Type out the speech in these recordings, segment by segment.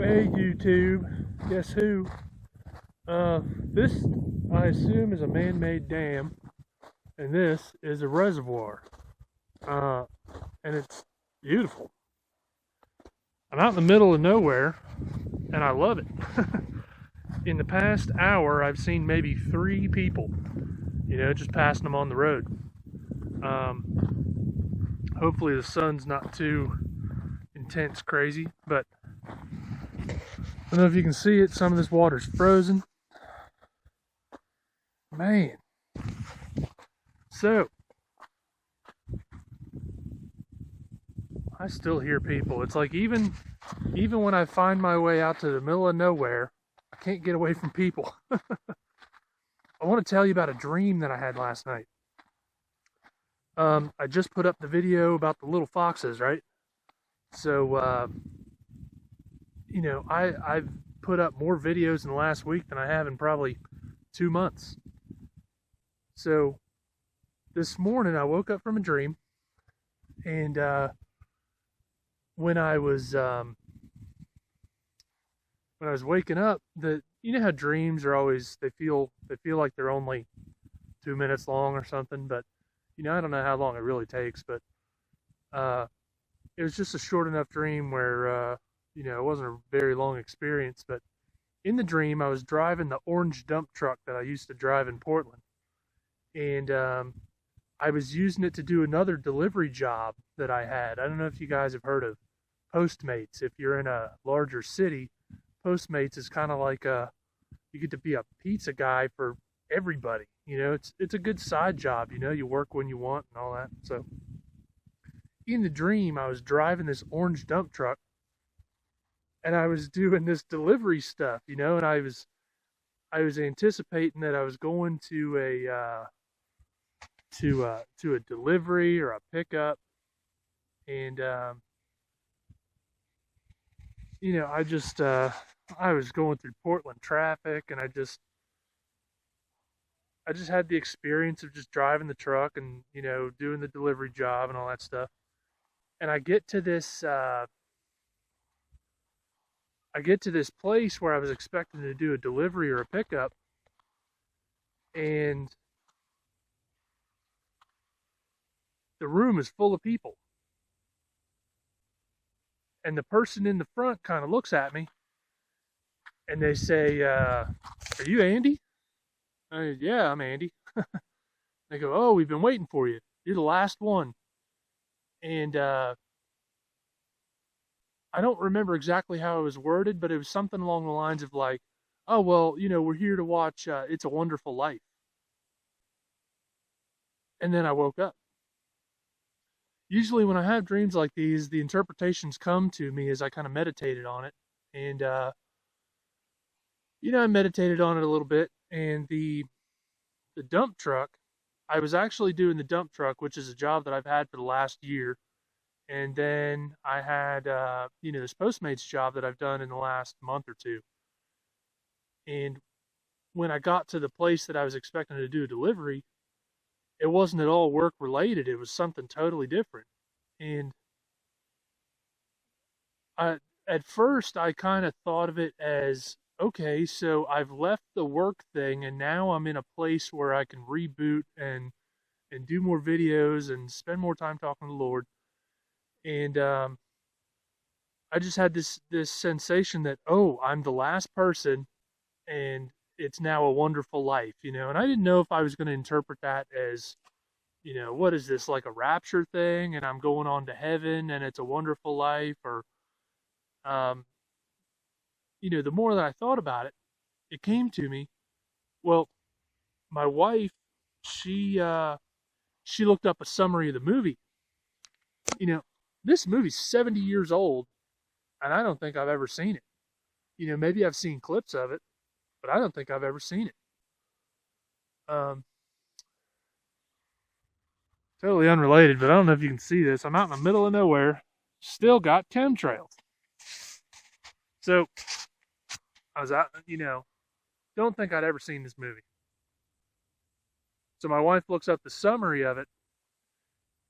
Hey YouTube, guess who? This I assume is a man-made dam, and this is a reservoir. Uh, and it's beautiful. I'm out in the middle of nowhere, and I love it. In the past hour, I've seen maybe 3 people, just passing them on the road. Hopefully the sun's not too intense crazy, but I don't know if you can see it. Some of this water's frozen. Man. So, I still hear people. It's like even when I find my way out to the middle of nowhere, I can't get away from people. I want to tell you about a dream that I had last night. I just put up the video about the little foxes, right? So, I've put up more videos in the last week than I have in probably 2 months. So, this morning I woke up from a dream, and when I was waking up, you know how dreams are always they feel like they're only 2 minutes long or something, but I don't know how long it really takes, but it was just a short enough dream where it wasn't a very long experience. But in the dream, I was driving the orange dump truck that I used to drive in Portland, and I was using it to do another delivery job that I had. I don't know if you guys have heard of Postmates. If you're in a larger city, Postmates is kind of like you get to be a pizza guy for everybody. It's a good side job. You work when you want and all that. So in the dream, I was driving this orange dump truck, and I was doing this delivery stuff. And I was anticipating that I was going to a delivery or a pickup, and I was going through Portland traffic, and I just had the experience of just driving the truck and doing the delivery job and all that stuff. And I get to this place where I was expecting to do a delivery or a pickup, and the room is full of people. And the person in the front kind of looks at me, and they say, "Are you Andy?" Yeah, I'm Andy. They go, "Oh, we've been waiting for you. You're the last one." And I don't remember exactly how it was worded, but it was something along the lines of like, "Oh, well, we're here to watch It's a Wonderful Life." And then I woke up. Usually when I have dreams like these, the interpretations come to me as I kind of meditated on it. And, I meditated on it a little bit. And the dump truck, I was actually doing the dump truck, which is a job that I've had for the last year. And then I had, this Postmates job that I've done in the last month or two. And when I got to the place that I was expecting to do a delivery, it wasn't at all work related. It was something totally different. And at first I kind of thought of it as, okay, so I've left the work thing and now I'm in a place where I can reboot and do more videos and spend more time talking to the Lord. And I just had this sensation that, oh, I'm the last person, and it's now a wonderful life. And I didn't know if I was going to interpret that as, what is this, like a rapture thing, and I'm going on to heaven and it's a wonderful life, or um, the more that I thought about it, it came to me. Well, my wife, she looked up a summary of the movie. This movie's 70 years old, and I don't think I've ever seen it. Maybe I've seen clips of it, but I don't think I've ever seen it. Um, Totally unrelated, but I don't know if you can see this. I'm out in the middle of nowhere, still got chemtrails. So I was out, don't think I'd ever seen this movie. So my wife looks up the summary of it,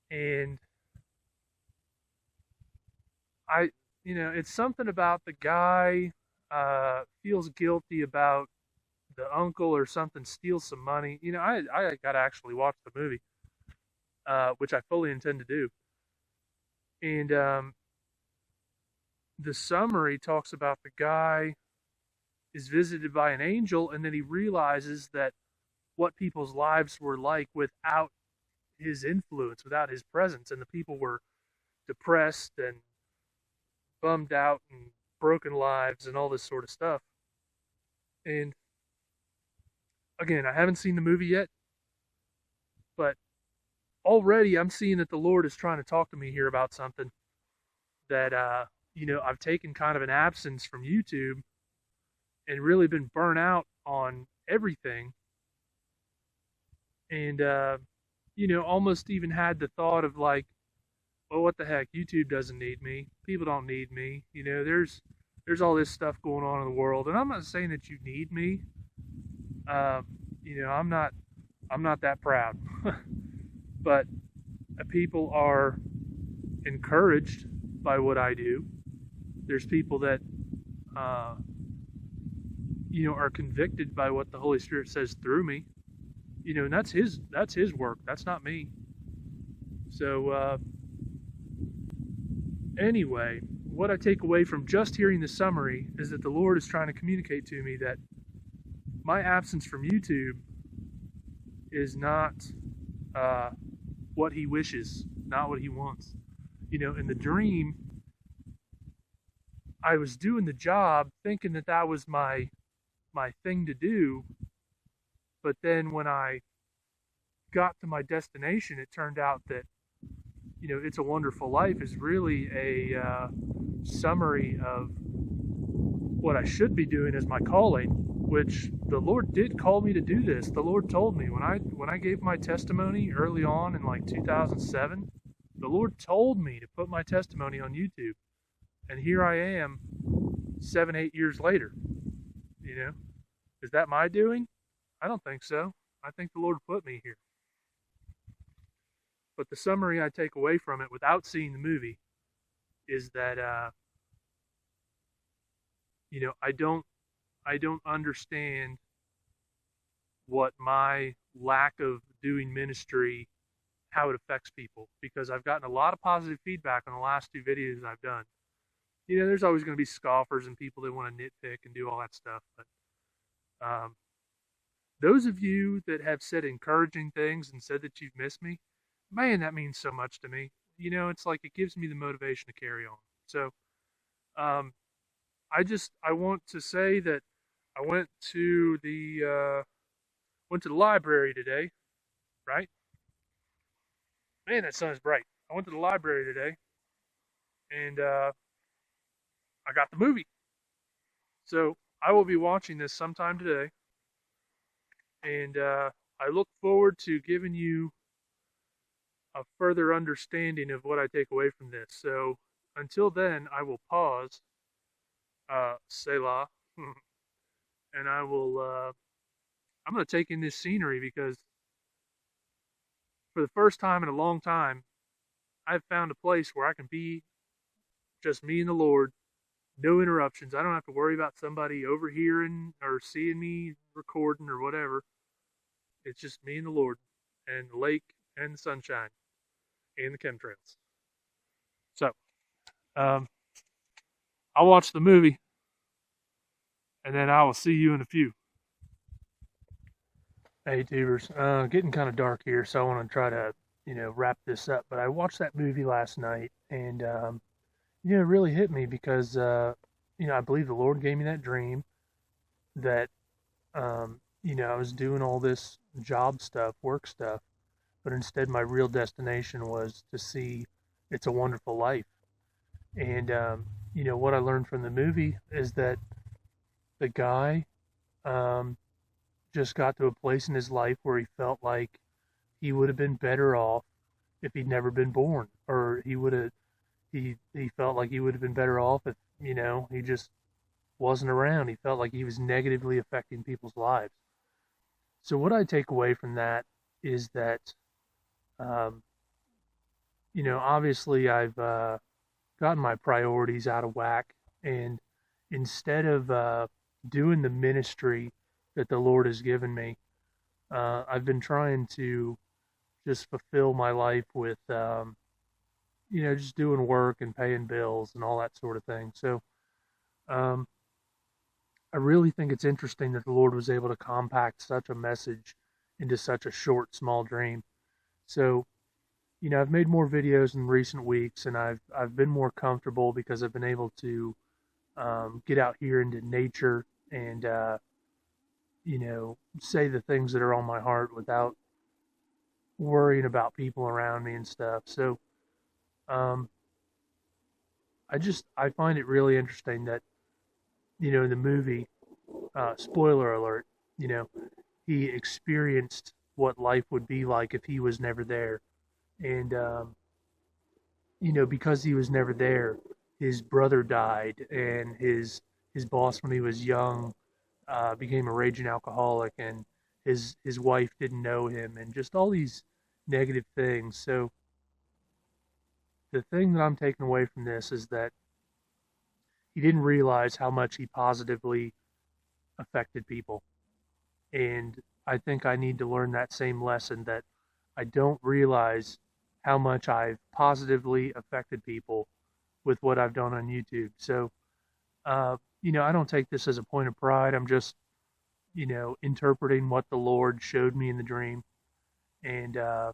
and it's something about the guy feels guilty about the uncle or something steals some money. I got to actually watch the movie, which I fully intend to do. And the summary talks about the guy is visited by an angel, and then he realizes that what people's lives were like without his influence, without his presence, and the people were depressed and bummed out and broken lives and all this sort of stuff. And again, I haven't seen the movie yet, but already I'm seeing that the Lord is trying to talk to me here about something that I've taken kind of an absence from YouTube and really been burnt out on everything. And almost even had the thought of like, well, what the heck? YouTube doesn't need me. People don't need me. There's all this stuff going on in the world, and I'm not saying that you need me. Uh, I'm not that proud, but people are encouraged by what I do. There's people that are convicted by what the Holy Spirit says through me. And that's his work. That's not me. So anyway, what I take away from just hearing the summary is that the Lord is trying to communicate to me that my absence from YouTube is not what he wishes, not what he wants. In the dream, I was doing the job thinking that that was my thing to do, but then when I got to my destination, it turned out that It's a Wonderful Life is really a summary of what I should be doing as my calling, which the Lord did call me to do this. The Lord told me when I gave my testimony early on in like 2007, the Lord told me to put my testimony on YouTube. And here I am 7-8 years later. Is that my doing? I don't think so. I think the Lord put me here. But the summary I take away from it without seeing the movie is that I don't understand what my lack of doing ministry, how it affects people, because I've gotten a lot of positive feedback on the last 2 videos I've done. There's always going to be scoffers and people that want to nitpick and do all that stuff, but those of you that have said encouraging things and said that you've missed me, man, that means so much to me. It's like it gives me the motivation to carry on. So I want to say that I went to the library today, right? Man, that sun is bright. I went to the library today, and I got the movie. So I will be watching this sometime today, and I look forward to giving you a further understanding of what I take away from this. So until then, I will pause, Selah, and I'm going to take in this scenery because for the first time in a long time, I've found a place where I can be just me and the Lord, no interruptions. I don't have to worry about somebody overhearing or seeing me recording or whatever. It's just me and the Lord and the lake and the sunshine and the chemtrails. So, I'll watch the movie and then I will see you in a few. Hey, tubers, getting kind of dark here, so I want to try to, wrap this up. But I watched that movie last night, and it really hit me because, I believe the Lord gave me that dream that, I was doing all this job stuff, work stuff, but instead my real destination was to see It's a Wonderful Life. And, what I learned from the movie is that the guy, just got to a place in his life where he felt like he would have been better off if he'd never been born, or he felt like he would have been better off if he just wasn't around. He felt like he was negatively affecting people's lives. So what I take away from that is that obviously I've gotten my priorities out of whack. And instead of doing the ministry that the Lord has given me, I've been trying to just fulfill my life with, just doing work and paying bills and all that sort of thing. So um, I really think it's interesting that the Lord was able to compact such a message into such a short, small dream. So, I've made more videos in recent weeks, and I've been more comfortable because I've been able to get out here into nature and say the things that are on my heart without worrying about people around me and stuff. So, um, I find it really interesting that in the movie, spoiler alert, you know, he experienced what life would be like if he was never there, and because he was never there, his brother died, and his boss when he was young became a raging alcoholic, and his wife didn't know him, and just all these negative things. So the thing that I'm taking away from this is that he didn't realize how much he positively affected people. And I think I need to learn that same lesson, that I don't realize how much I've positively affected people with what I've done on YouTube. So, I don't take this as a point of pride. I'm just, interpreting what the Lord showed me in the dream. And, I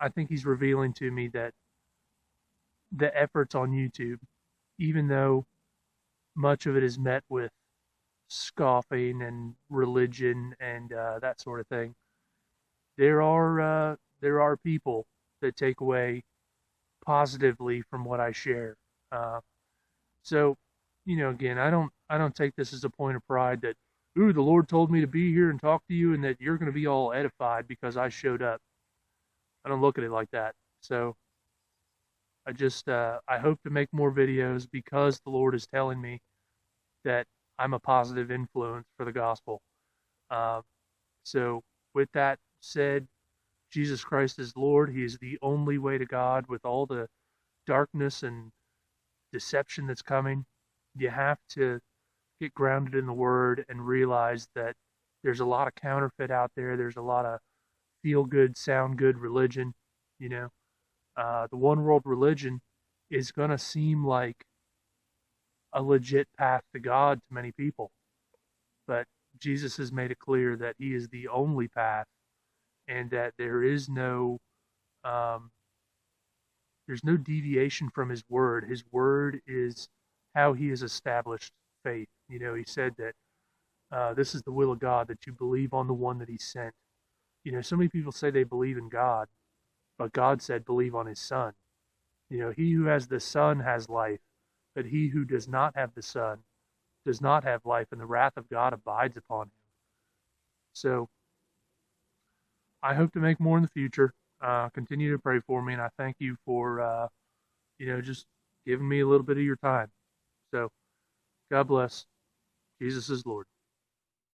think He's revealing to me that the efforts on YouTube, even though much of it is met with scoffing and religion and that sort of thing, there are people that take away positively from what I share. Uh, so, again, I don't take this as a point of pride that, ooh, the Lord told me to be here and talk to you, and that you're going to be all edified because I showed up. I don't look at it like that. So I hope to make more videos because the Lord is telling me that I'm a positive influence for the gospel. Uh, so with that said, Jesus Christ is Lord. He is the only way to God. With all the darkness and deception that's coming, you have to get grounded in the Word and realize that there's a lot of counterfeit out there. There's a lot of feel good, sound good religion. The one world religion is going to seem like a legit path to God to many people, but Jesus has made it clear that He is the only path, and that um, there's no deviation from His word. His word is how He has established faith. He said that this is the will of God, that you believe on the one that He sent. So many people say they believe in God, but God said believe on His Son. He who has the Son has life, but he who does not have the Son does not have life, and the wrath of God abides upon him. So I hope to make more in the future. Continue to pray for me, and I thank you for, just giving me a little bit of your time. So God bless. Jesus is Lord.